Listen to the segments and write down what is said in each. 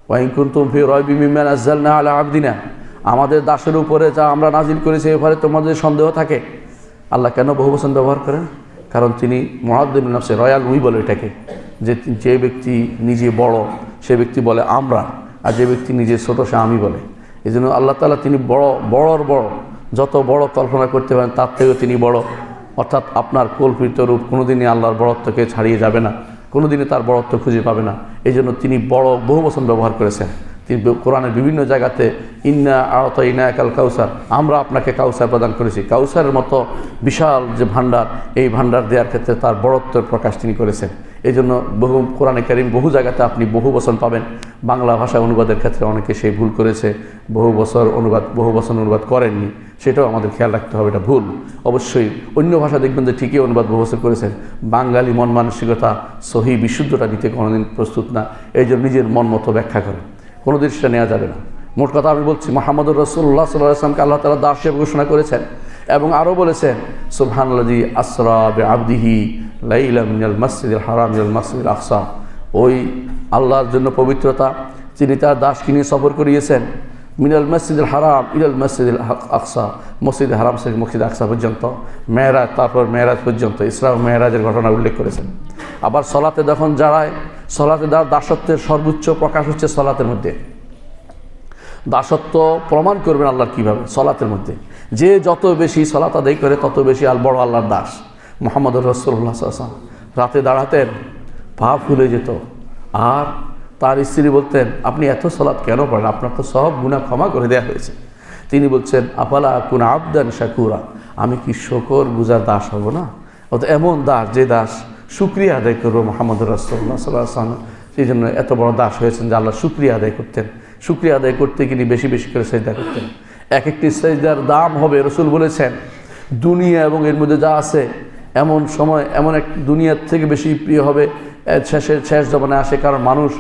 ওয়া ইন কুনতুম ফি রাইবিম মিম্মা নাযালনা আলা আবদিনা, আমাদের দাসের উপরে যা আমরা নাজিল করেছি এবারে তোমাদের সন্দেহ থাকে। আল্লাহ কেন বহুবচন ব্যবহার করেন? কারণ তিনি মুআদ্দিবুন নাফসে, রয়্যাল উই বলে এটাকে, যে ব্যক্তি নিজে বড় সে ব্যক্তি বলে আমরা, আর যে ব্যক্তি নিজে ছোট সে আমি বলে। এই জন্য আল্লাহ তাআলা তিনি বড়র বড়, যত বড় কল্পনা করতে পারেন তার থেকেও তিনি বড়। অর্থাৎ আপনার কল্পিত রূপ কোনোদিনই আল্লাহর বড়ত্বকে ছাড়িয়ে যাবে না, কোনোদিনই তার বড়ত্ব খুঁজে পাবে না। এই জন্য তিনি বড় বহুবচন ব্যবহার করেছেন। তিনি কোরআনের বিভিন্ন জায়গাতে ইন্না আ'তাইনাকাল কাউসার, আমরা আপনাকে কাউসার প্রদান করেছি, কাউসারের মতো বিশাল যে ভাণ্ডার, এই ভাণ্ডার দেওয়ার ক্ষেত্রে তার বড়ত্বের প্রকাশ তিনি করেছেন। এই জন্য কোরআনে কারীম বহু জায়গাতে আপনি বহু বচন পাবেন। বাংলা ভাষা অনুবাদের ক্ষেত্রে অনেকে সেই ভুল করেছে, বহু বচন অনুবাদ করেননি, সেটাও আমাদের খেয়াল রাখতে হবে, এটা ভুল। অবশ্যই অন্য ভাষা দেখবেন যে ঠিকই অনুবাদ বহু বছর করেছেন, বাঙালি মন মানসিকতা সহি বিশুদ্ধটা নিতে কোনোদিন প্রস্তুত না। এই জন্য নিজের মন মতো ব্যাখ্যা করেন, কোনো দৃষ্টিটা নেওয়া যাবে না। মোট কথা আমি বলছি, মুহাম্মদুর রাসূলুল্লাহ সাল্লাল্লাহু আলাইহি ওয়াসাল্লামকে আল্লাহ তাআলা দাস হিসেবে ঘোষণা করেছেন এবং আরও বলেছেন সুবহানাল্লাযী আসরা বিআবদিহি লাইলাম মিনাল মাসজিদিল হারাম ইলাল মাসজিদিল আকসা। ওই আল্লাহর জন্য পবিত্রতা, যিনি তার দাসকে নিয়ে সফর করিয়েছেন মিনাল মসজিদুল হারাম ইলাল মসজিদুল আকসা, মসজিদ হারাম থেকে মসজিদ আকসা পর্যন্ত, মেরাজ, তারপর মেরাজ পর্যন্ত, ইসরা ও মেরাজের ঘটনা উল্লেখ করেছেন। আবার সলাতে যখন যারায়, সলাতে দাসত্বের সর্বোচ্চ প্রকাশ হচ্ছে সলাতের মধ্যে। দাসত্ব প্রমাণ করবেন আল্লাহর কীভাবে? সলাতের মধ্যে। যে যত বেশি সলাত আদায় করে তত বেশি বড় আল্লাহর দাস। মুহাম্মদুর রাসূলুল্লাহ সাল্লাল্লাহু আলাইহি ওয়াসাল্লাম রাতে দাঁড়াতেন, পা ফুলে যেত, আর তার স্ত্রী বলতেন আপনি এত সলাৎ কেন পড়েন, আপনার তো সব গুনাহ ক্ষমা করে দেওয়া হয়েছে। তিনি বলছেন আফালা আকুনা আবদান শাকুরা, আমি কি শুকর বুঝার দাস হব না? অর্থাৎ এমন দাস, যে দাস শুকরিয়া আদায় করবো মুহাম্মদুর রাসূলুল্লাহ সাল্লাল্লাহু আলাইহি ওয়াসাল্লাম। সেই জন্য এত বড় দাস হয়েছেন যে আল্লাহ শুকরিয়া আদায় করতেন। শুকরিয়া আদায় করতে গিয়ে বেশি বেশি করে সেজদা করতেন। এক একটি সেজদার দাম হবে, রসুল বলেছেন দুনিয়া এবং এর মধ্যে যা আছে, এমন সময় এমন এক দুনিয়ার থেকে বেশি প্রিয় হবে শেষ জমানে আসে, কারণ মানুষ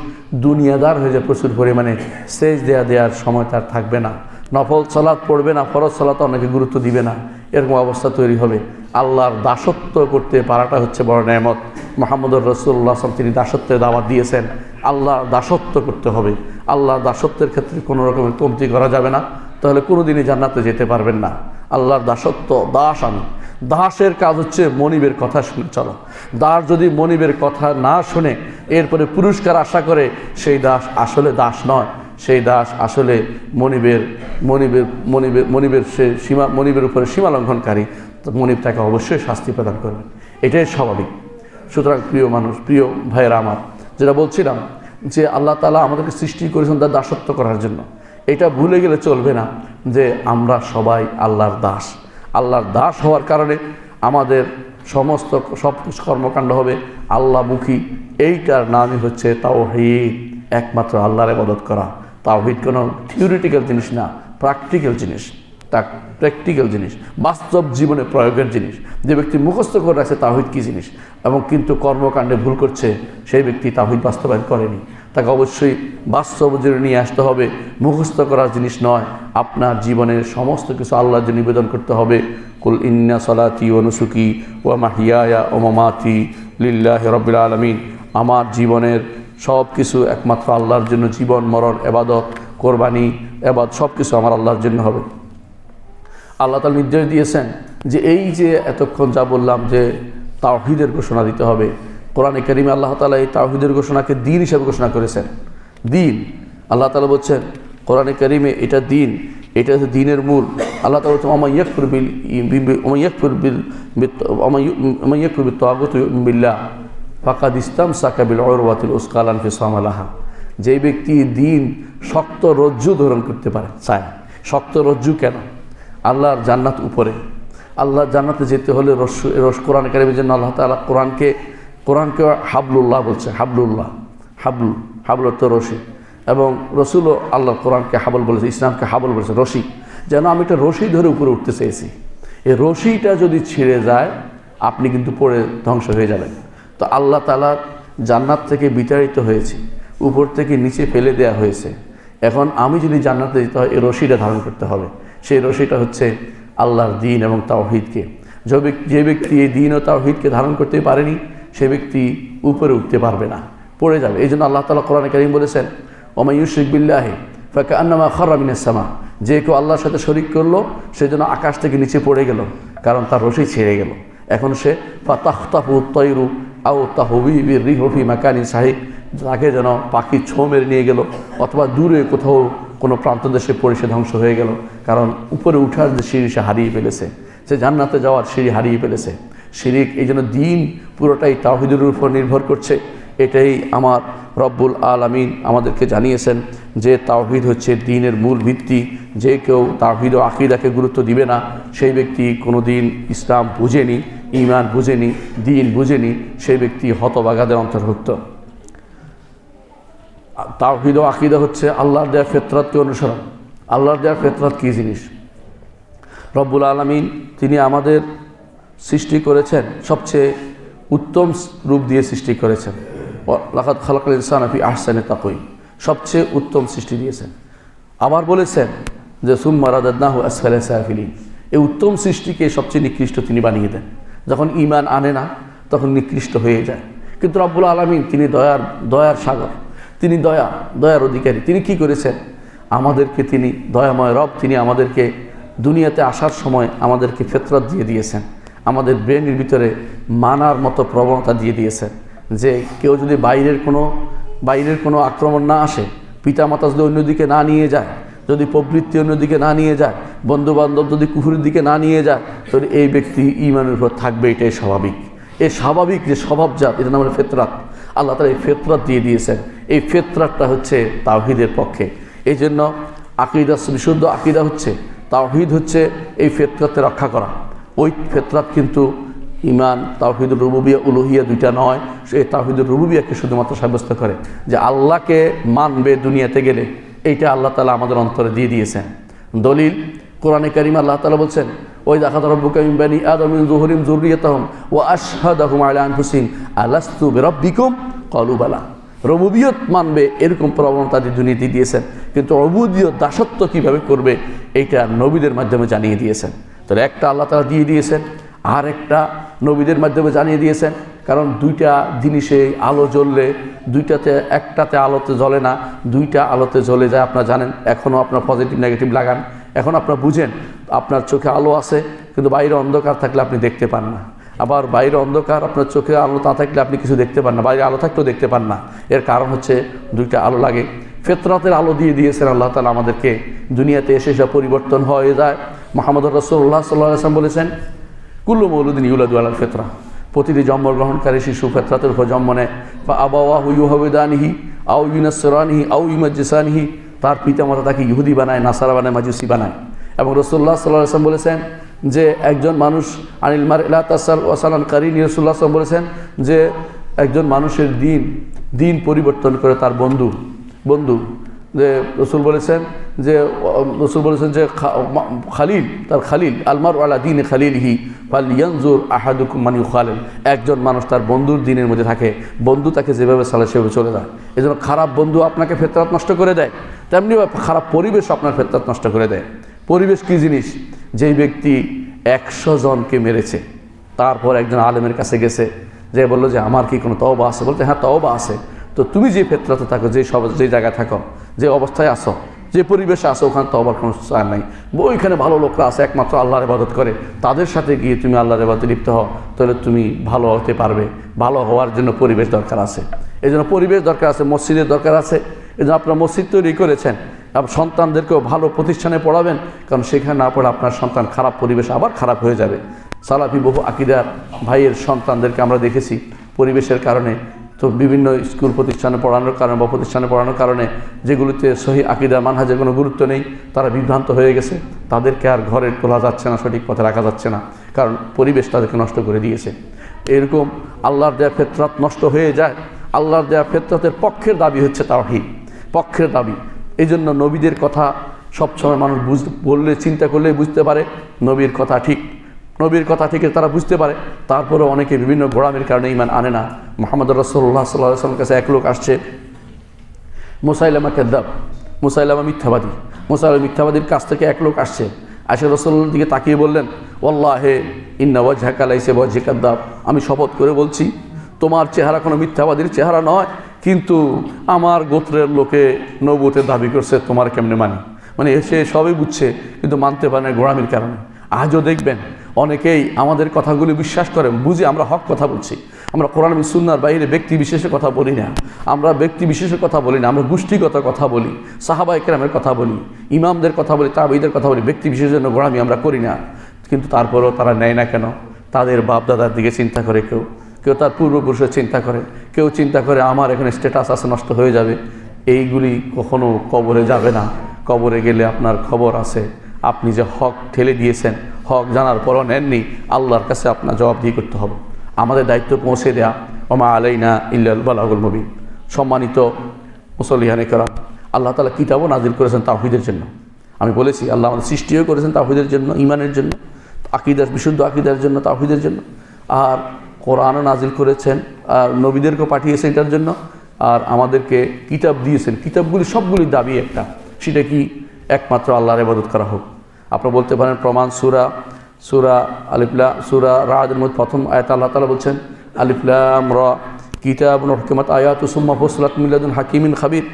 দুনিয়াদার হয়ে যায় প্রচুর পরিমাণে, সেজদা দেওয়ার সময় তার থাকবে না, নফল সালাত পড়বে না, ফরজ সালাতে অনেকে গুরুত্ব দিবে না, এরকম অবস্থা তৈরি হবে। আল্লাহর দাসত্ব করতে পারাটা হচ্ছে বড় নেয়ামত। মুহাম্মদুর রাসূলুল্লাহ সাল্লাল্লাহু আলাইহি ওয়াসাল্লাম তিনি দাসত্বের দাওয়াত দিয়েছেন। আল্লাহর দাসত্ব করতে হবে। আল্লাহর দাসত্বের ক্ষেত্রে কোনো রকমের কমতি করা যাবে না, তাহলে কোনো দিনই জান্নাতে যেতে পারবেন না। আল্লাহর দাসত্ব, দাস আমি। দাসের কাজ হচ্ছে মনিবের কথা শুনে চলো। দাস যদি মনিবের কথা না শুনে এরপরে পুরস্কার আশা করে, সেই দাস আসলে দাস নয়, সেই দাস আসলে মনিবের উপরে সীমা লঙ্ঘনকারী। তো মনিব তাকে অবশ্যই শাস্তি প্রদান করবেন, এটাই স্বাভাবিক। সুতরাং প্রিয় মানুষ, প্রিয় ভাইয়েরা আমার, যেটা বলছিলাম যে আল্লাহ তাআলা আমাদেরকে সৃষ্টি করেছেন তার দাসত্ব করার জন্য। এটা ভুলে গেলে চলবে না যে আমরা সবাই আল্লাহর দাস। আল্লাহর দাস হওয়ার কারণে আমাদের সব কর্মকাণ্ড হবে আল্লাহমুখী। এইটার নামই হচ্ছে তাওহীদ, একমাত্র আল্লাহর ইবাদত করা। তাওহীদ কোনো থিওরিটিক্যাল জিনিস না, প্র্যাকটিক্যাল জিনিস। তা প্র্যাকটিক্যাল জিনিস, বাস্তব জীবনে প্রয়োগের জিনিস। যে ব্যক্তি মুখস্থ করে রাখছে তাওহীদ কী জিনিস এবং কিন্তু কর্মকাণ্ডে ভুল করছে, সেই ব্যক্তি তাওহীদ বাস্তবায়ন করেনি। তাকে অবশ্যই বাস্তব জীবনে নিয়ে আসতে হবে, মুখস্থ করার জিনিস নয়। আপনার জীবনের সমস্ত কিছু আল্লাহর জন্য নিবেদন করতে হবে। কুল ইন্না সলাতি ওয়া নুসুকি ওয়া মাহইয়ায়া ওয়া মামাতি লিল্লাহি রাব্বিল আলামিন। আমার জীবনের সব কিছু একমাত্র আল্লাহর জন্য, জীবন মরণ, ইবাদত, কোরবানি, সব কিছু আমার আল্লাহর জন্য হবে। আল্লাহ তাআলা নির্দেশ দিয়েছেন যে এই যে এতক্ষণ যা বললাম যে তাওহীদের ঘোষণা দিতে হবে, কোরআনে কারিমে আল্লাহ তাআলা এই তাওহীদের ঘোষণাকে দ্বীন হিসেবে ঘোষণা করেছেন। দ্বীন, আল্লাহ তাআলা বলছেন কোরআনে কারিমে এটা দ্বীন, এটা হচ্ছে দ্বীনের মূল। আল্লাহ তাআলা বলছেন ওমান ইয়াকফুর বিত-তাগুতি বিল্লাহ ফাকাদ ইসতামসাকা বিল উরওয়াতিল উসকা লা ইনফিসামা লাহা। যেই ব্যক্তি দ্বীন শক্ত রজ্জু ধারণ করতে পারে, চায়। শক্ত রজ্জু কেন? আল্লাহর জান্নাত উপরে, আল্লাহর জান্নাতে যেতে হলে কোরআন কারিমের জন্য আল্লাহ তাআলা কোরআনকে হাবলুল্লাহ বলছে। হাবল অর্থ রশি, এবং রসুলও আল্লাহর কোরআনকে হাবল বলেছে, ইসলামকে হাবল বলেছে, রশি। যেন আমি একটা রশি ধরে উপরে উঠতে চেয়েছি, এই রশিটা যদি ছিঁড়ে যায় আপনি কিন্তু পড়ে ধ্বংস হয়ে যাবেন। তো আল্লাহ তাআলা জান্নাত থেকে বিতাড়িত হয়েছে, উপর থেকে নিচে ফেলে দেওয়া হয়েছে। এখন আমি যদি জান্নাতে যেতে হয় এই রশিটা ধারণ করতে হবে। সেই রশিটা হচ্ছে আল্লাহর দ্বীন এবং তাওহীদকে। যে ব্যক্তি এই দ্বীন ও তাওহীদকে ধারণ করতে পারেনি, সে ব্যক্তি উপরে উঠতে পারবে না, পড়ে যাবে। এই জন্য আল্লাহ তাআলা কোরআনে কারীম বলেছেন ওয়া মান ইউশরিক বিল্লাহি ফাকান্নামা খাররা মিনাস সামা, যে কেউ আল্লাহর সাথে শরিক করলো সেজন্য আকাশ থেকে নিচে পড়ে গেল, কারণ তার রশি ছেড়ে গেল। এখন সে ফাতাখতাফু তায়রু আও তাহবি বির-রিহু ফি মাকানিন সাহিক, তাকে যেন পাখি ছোঁ মেরে নিয়ে গেল, অথবা দূরে কোথাও কোনো প্রান্ত দেশে পড়ে সে ধ্বংস হয়ে গেল, কারণ উপরে উঠার যে সিঁড়ি সে হারিয়ে ফেলেছে, সে জান্নাতে যাওয়ার সিঁড়ি হারিয়ে ফেলেছে। শিরিক, এই জন্য দিন পুরোটাই তাওহীদের উপর নির্ভর করছে। এটাই আমার রব্বুল আলামিন আমাদেরকে জানিয়েছেন যে তাওহীদ হচ্ছে দ্বীনের মূল ভিত্তি। যে কেউ তাওহীদ ও আকীদাকে গুরুত্ব দিবে না, সেই ব্যক্তি কোনো দিন ইসলাম বুঝেনি, ঈমান বুঝেনি, দ্বীন বুঝেনি, সেই ব্যক্তি হতভাগাদের অন্তর্ভুক্ত। তাওহীদ ও আকীদা হচ্ছে আল্লাহর দেওয়া ফিতরাতকে অনুসরণ। আল্লাহর দেওয়া ফিতরাত কী জিনিস? রব্বুল আলামিন তিনি আমাদের সৃষ্টি করেছেন সবচেয়ে উত্তম রূপ দিয়ে সৃষ্টি করেছেন। লাকাদ খালাকাল ইনসানা ফি আহসানি তাকওয়িম, সবচেয়ে উত্তম সৃষ্টি দিয়েছেন। আবার বলেছেন যে সুম্মা রাদাদনাহু আসফালা সাফিলিন, এই উত্তম সৃষ্টিকে সবচেয়ে নিকৃষ্ট তিনি বানিয়ে দেন। যখন ঈমান আনে না তখন নিকৃষ্ট হয়ে যায়। কিন্তু রব্বুল আলামিন তিনি দয়ার সাগর, তিনি দয়ার অধিকারী। তিনি কি করেছেন? আমাদেরকে তিনি দয়াময় রব, তিনি আমাদেরকে দুনিয়াতে আসার সময় আমাদেরকে ফিতরাত দিয়ে দিয়েছেন, আমাদের ব্রেনের ভিতরে মানার মতো প্রবণতা দিয়ে দিয়েছেন যে কেউ যদি বাইরের কোনো আক্রমণ না আসে, পিতামাতা যদি অন্যদিকে না নিয়ে যায়, যদি প্রবৃত্তি অন্যদিকে না নিয়ে যায়, বন্ধুবান্ধব যদি কুফুরের দিকে না নিয়ে যায়, তাহলে এই ব্যক্তি ঈমানের উপর থাকবে। এটাই স্বাভাবিক। এই স্বাভাবিক যে স্বভাবজাত, এটা নাম ফিতরাত। আল্লাহ তাআলা এই ফিতরাত দিয়ে দিয়েছেন। এই ফিতরাতটা হচ্ছে তাওহীদের পক্ষে। এই জন্য আকীদা, বিশুদ্ধ আকীদা হচ্ছে, তাওহীদ হচ্ছে এই ফিতরাতকে রক্ষা করা। ওই ফিতরাত কিন্তু ঈমান, তাওহীদুর রুবুবিয়্যাহ উলুহিয়্যাহ দুইটা নয়। সেই তাওহীদুর রুবুবিয়্যাহকে শুধুমাত্র সাব্যস্ত করে যে আল্লাহকে মানবে দুনিয়াতে গেলে, এইটা আল্লাহ তাআলা আমাদের অন্তরে দিয়ে দিয়েছেন। দলিল কোরআনে কারীম আল্লাহ তাআলা বলছেন, ওয়া আখাযা রাব্বুকা মিন বানি আদম মিন যুহুরিহিম যুররিয়াতাহুম ওয়া আশহাদাহুম আলা আনফুসিহিম আলাস্তু বিরাব্বিকুম ক্বালু বালা। রুবুবিয়ত মানবে এরকম প্রবণতা দুনিয়াতে দিয়েছেন, কিন্তু উবুদিয়ত, দাসত্ব কীভাবে করবে এইটা নবীদের মাধ্যমে জানিয়ে দিয়েছেন। তাহলে একটা আল্লাহ তাআলা দিয়ে দিয়েছেন, আর একটা নবীদের মাধ্যমে জানিয়ে দিয়েছেন। কারণ দুইটা জিনিসে আলো জ্বললে, একটাতে আলোতে জ্বলে না, দুইটা আলোতে জ্বলে যায়। আপনারা জানেন, এখনও আপনার পজিটিভ নেগেটিভ লাগান, এখন আপনারা বুঝেন আপনার চোখে আলো আছে, কিন্তু বাইরে অন্ধকার থাকলে আপনি দেখতে পান না। আবার বাইরে অন্ধকার, আপনার চোখে আলো না থাকলে আপনি কিছু দেখতে পান না, বাইরে আলো থাকলেও দেখতে পান না। এর কারণ হচ্ছে দুইটা আলো লাগে। ফিতরাতের আলো দিয়ে দিয়েছেন আল্লাহ তাআলা আমাদেরকে। দুনিয়াতে এসে সব পরিবর্তন হয়ে যায়। মুহাম্মদুর রাসূলুল্লাহ সাল্লাল্লাহু আলাইহি ওয়াসাল্লাম বলেছেন, কুল্লু মৌলুদিন ইউলাদু আলাল ফিতরা, প্রতিটি জন্মগ্রহণকারী শিশু ফিতরাতের উপর জন্ম নেয়। ফা আবাওয়াহু ইউহাবিদানিহি আও ইউনাসসিরানিহি আও ইউমাজ্জিসানিহি, তার পিতামাতা তাকে ইহুদি বানায়, নাসারা বানায়, মাজুসি বানায়। এবং রাসূলুল্লাহ সাল্লাল্লাহু আলাইহি ওয়াসাল্লাম বলেছেন যে একজন মানুষ আনিল মারই লা তাসআল ওয়াসালান কারিনী, রাসূলুল্লাহ সাল্লাল্লাহু আলাইহি ওয়াসাল্লাম বলেছেন যে একজন মানুষের দিন পরিবর্তন করে তার বন্ধু। যে রসুল বলেছেন যে খালিল, তার খালিল, আলমারু আলা দীনি খালিলিহি ফালইয়ানজুর আহাদুকুম মান ইউখালিল। একজন মানুষ তার বন্ধুর দিনের মধ্যে থাকে, বন্ধু তাকে যেভাবে চালায় সেভাবে চলে যায়। এই জন্য খারাপ বন্ধু আপনাকে ফিতরাত নষ্ট করে দেয়, তেমনি খারাপ পরিবেশ আপনার ফিতরাত নষ্ট করে দেয়। পরিবেশ কী জিনিস? যেই ব্যক্তি 100 জনকে মেরেছে, তারপর একজন আলেমের কাছে গেছে, যে বললো যে আমার কি কোনো তওবা আছে? বলতে হ্যাঁ, তওবা আছে। তো তুমি যে ফিতরাতে থাকো, যে জায়গায় থাকো, যে অবস্থায় আসো, যে পরিবেশে আসো, ওখানে তওবার কোনো চার নাই। ওইখানে ভালো লোকরা আছে, একমাত্র আল্লাহর ইবাদত করে, তাদের সাথে গিয়ে তুমি আল্লাহর ইবাদতে লিপ্ত হও, তাহলে তুমি ভালো হতে পারবে। ভালো হওয়ার জন্য পরিবেশ দরকার আছে। এই জন্য পরিবেশ দরকার আছে, মসজিদের দরকার আছে। এই জন্য আপনার মসজিদ তৈরি করেছেন, আপনার সন্তানদেরকেও ভালো প্রতিষ্ঠানে পড়াবেন, কারণ সেখানে না পড়ে আপনার সন্তান খারাপ পরিবেশ আবার খারাপ হয়ে যাবে। সালাফি বহু আকীদার ভাইয়ের সন্তানদেরকে আমরা দেখেছি পরিবেশের কারণে, তো বিভিন্ন স্কুল প্রতিষ্ঠানে পড়ানোর কারণে বা প্রতিষ্ঠানে পড়ানোর কারণে যেগুলিতে সহি আকীদা মানহাজের কোনো গুরুত্ব নেই, তারা বিভ্রান্ত হয়ে গেছে। তাদেরকে আর ঘরে তোলা যাচ্ছে না, সঠিক পথে রাখা যাচ্ছে না, কারণ পরিবেশ তাদেরকে নষ্ট করে দিয়েছে। এরকম আল্লাহর দেয়া ফিতরাত নষ্ট হয়ে যায়। আল্লাহর দেয়া ফিতরাতের পক্ষের দাবি হচ্ছে তাওহীদ, পক্ষের দাবি। এই জন্য নবীদের কথা সবসময় মানুষ বললে, চিন্তা করলে বুঝতে পারে নবীর কথা ঠিক, নবীর কথা থেকে তারা বুঝতে পারে। তারপরে অনেকে বিভিন্ন গোড়ামির কারণে ঈমান আনে না। মুহাম্মদুর রাসূলুল্লাহ সাল্লাল্লাহু আলাইহি ওয়াসাল্লামের কাছে এক লোক আসছে, মুসাইলামা কাযযাব, মুসাইলামা মিথ্যাবাদী। মুসাইলামা মিথ্যাবাদীর কাছ থেকে এক লোক আসছে, আসে রাসূলুল্লাহর দিকে তাকিয়ে বললেন, ওয়াল্লাহি ইন্না ওয়াজহাকা লাইসা ওয়াজহি কাযযাব, আমি শপথ করে বলছি তোমার চেহারা কোনো মিথ্যাবাদীর চেহারা নয়, কিন্তু আমার গোত্রের লোকে নবুয়তের দাবি করছে, তোমার কেমনে মানি? মানে সে সবই বুঝছে কিন্তু মানতে পারে না গোঁড়ামির কারণে। আজও দেখবেন অনেকেই আমাদের কথাগুলি বিশ্বাস করেন, বুঝে আমরা হক কথা বলছি। আমরা কোরআন এবং সুন্নাহর বাইরে ব্যক্তি বিশেষের কথা বলি না, আমরা ব্যক্তি বিশেষের কথা বলি না, আমরা গোষ্ঠীগত কথা বলি, সাহাবায়ে কেরামের কথা বলি, ইমামদের কথা বলি, তাবেঈদের কথা বলি, ব্যক্তি বিশেষের জন্য গোঁড়ামি আমরা করি না। কিন্তু তারপরেও তারা নেয় না কেন? তাদের বাপ দাদার দিকে চিন্তা করে, কেউ কেউ তার পূর্বপুরুষের চিন্তা করে, কেউ চিন্তা করে আমার এখানে স্ট্যাটাস আছে, নষ্ট হয়ে যাবে। এইগুলি কখনো কবরে যাবে না। কবরে গেলে আপনার খবর আছে, আপনি যে হক ঠেলে দিয়েছেন, হক জানার পরও নেননি, আল্লাহর কাছে আপনার জবাবদিহি করতে হবে। আমাদের দায়িত্ব পৌঁছে দেয়া, ওমা আলাইনা ইল্লাল বালাগুল মুবিন। সম্মানিত মুসল্লিয়ানে কেরাম, আল্লাহ তাআলা কিতাবও নাজিল করেছেন তাওহীদের জন্য। আমি বলেছি আল্লাহ আমাদের সৃষ্টিও করেছেন তাওহীদের জন্য, ঈমানের জন্য, আকীদার, বিশুদ্ধ আকীদার জন্য, তাওহীদের জন্য। আর কোরআনও নাজিল করেছেন, আর নবীদেরকেও পাঠিয়েছেন এটার জন্য, আর আমাদেরকে কিতাব দিয়েছেন। কিতাবগুলি সবগুলির দাবি একটা, সেটা কি? একমাত্র আল্লাহর ইবাদত করা হোক। আপনারা বলতে পারেন প্রমাণ সূরা সূরা রাদের মধ্যে প্রথম আয়াত আল্লাহ তাআলা বলছেন আলিফ লাম রা কিতাবুন উহকিমাত আয়াতু সুম্মা ফুসিলাত মিন লাদুন হাকিমিন খাবির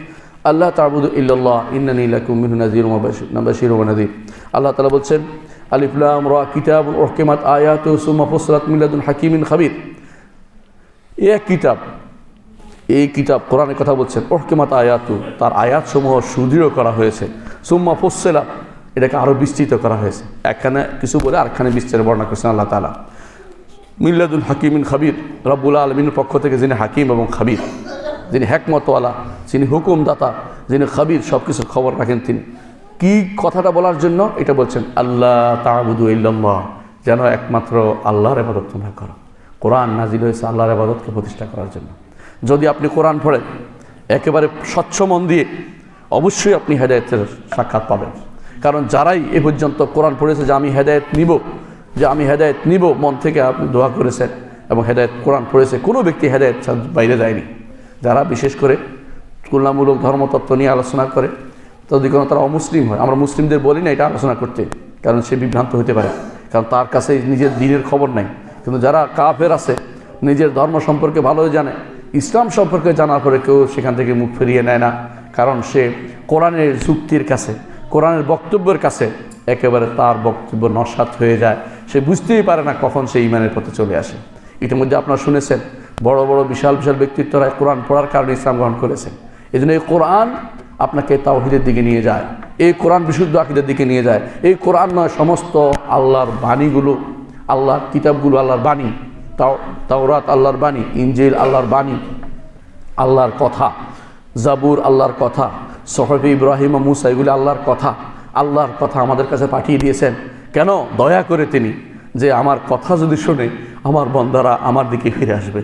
আল্লাহ তা'বুদু ইল্লাল্লাহ ইন্নানী লাকুম মিনহু নাযীরুম ওয়া বাশীরুম ওয়া নাযীর। আল্লাহ তাআলা বলছেন আলিফ লাম রা কিতাবুন উহকিমাত আয়াতু সুম্মা ফুসিলাত মিন লাদুন হাকিমিন খাবির। এই কিতাব কোরআনের কথা বলছেন, উহকিমাত আয়াতু, তার আয়াতসমূহ সুদৃঢ় করা হয়েছে, সুম্মা ফুসিলাত, এটাকে আরও বিস্তৃত করা হয়েছে। একখানে কিছু বলে আরেকখানে বিস্তারে বর্ণনা করছেন আল্লাহ তাআলা। মিন লাদুন হাকিমিন খাবির, রব্বুল আলামিনের পক্ষ থেকে যিনি হাকিম এবং খাবির, যিনি হিকমতওয়ালা, যিনি হুকুমদাতা, যিনি খাবির, সব কিছুর খবর রাখেন তিনি। কি কথাটা বলার জন্য এটা বলছেন? আল্লাহ তা'বুদু ইল্লাল্লাহ, যেন একমাত্র আল্লাহর ইবাদত তোমরা করো। কোরআন নাজিল হয়েছে আল্লাহর ইবাদতকে প্রতিষ্ঠা করার জন্য। যদি আপনি কোরআন পড়েন একেবারে স্বচ্ছ মন দিয়ে, অবশ্যই আপনি হেদায়েতের সাক্ষাৎ পাবেন। কারণ যারাই এ পর্যন্ত কোরআন পড়েছে যে আমি হেদায়েত নিব, মন থেকে আপনি দোয়া করেছেন এবং হেদায়েত কোরআন পড়েছে, কোনো ব্যক্তি হেদায়েত বাইরে যায়নি। যারা বিশেষ করে তুলনামূলক ধর্মতত্ত্ব নিয়ে আলোচনা করে, যদি কোনো তারা অমুসলিম হয়, আমরা মুসলিমদের বলি না এটা আলোচনা করতে, কারণ সে বিভ্রান্ত হতে পারে, কারণ তার কাছে নিজের দ্বীনের খবর নাই। কিন্তু যারা কাফের আছে, নিজের ধর্ম সম্পর্কে ভালোই জানে, ইসলাম সম্পর্কে জানার পরে কেউ সেখান থেকে মুখ ফিরিয়ে নেয় না, কারণ সে কোরআনের যুক্তির কাছে, কোরআনের বক্তব্যের কাছে একেবারে তার বক্তব্য নস্যাৎ হয়ে যায়। সে বুঝতেই পারে না কখন সে ঈমানের পথে চলে আসে। ইতিমধ্যে আপনারা শুনেছেন বড় বড় বিশাল বিশাল ব্যক্তিত্বরা কোরআন পড়ার কারণে ইসলাম গ্রহণ করেছেন। এই জন্য এই কোরআন আপনাকে তাওহীদের দিকে নিয়ে যায়, এই কোরআন বিশুদ্ধ আকীদার দিকে নিয়ে যায়। এই কোরআন নয়, সমস্ত আল্লাহর বাণীগুলো, আল্লাহর কিতাবগুলো আল্লাহর বাণী। তাওরাত আল্লাহর বাণী, ইনজিল আল্লাহর বাণী, আল্লাহর কথা, জাবুর আল্লাহর কথা, সুহফে ইব্রাহিম ও মুসা, এগুলি আল্লাহর কথা আমাদের কাছে পাঠিয়ে দিয়েছেন। কেন? দয়া করে তিনি, যে আমার কথা যদি শোনে আমার বান্দারা আমার দিকে ফিরে আসবে।